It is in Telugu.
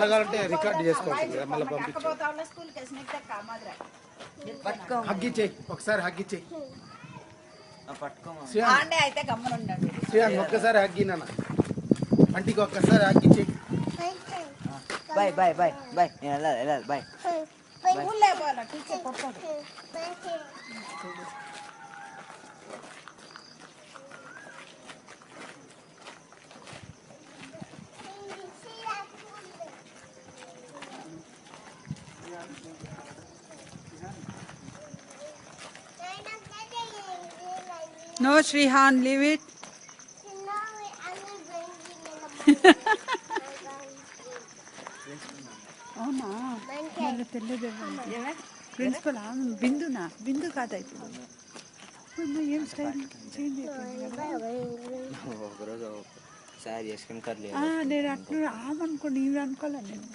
మళ్ళా కావాలంటే రికార్డ్ చేసుకోవచ్చు కదా, మళ్ళీ పంపించు. హగ్గిచ్చేయి ఒకసారి, హగ్గిచ్చేయి శ్రీయాంగ్ ఒక్కసారి హగ్గినా అంటికి ఒక్కసారి హగ్గిచ్చేయి. బాయ్ బాయ్ బాయ్ బాయ్, నేను వెళ్ళాలి bye. No, Shrihan, leave it. అవునా, మళ్ళీ తెలియదు. ప్రిన్సిపల్ బిందునా? బిందు కాదా ఇప్పుడు? ఏం స్టైల్ చేంజ్ అయిపోయింది. ఒకరోజు సారీ చేసుకుని కర్లీ నేను అట్లా ఆమె అనుకోండి, ఇవి అనుకోలే నేను.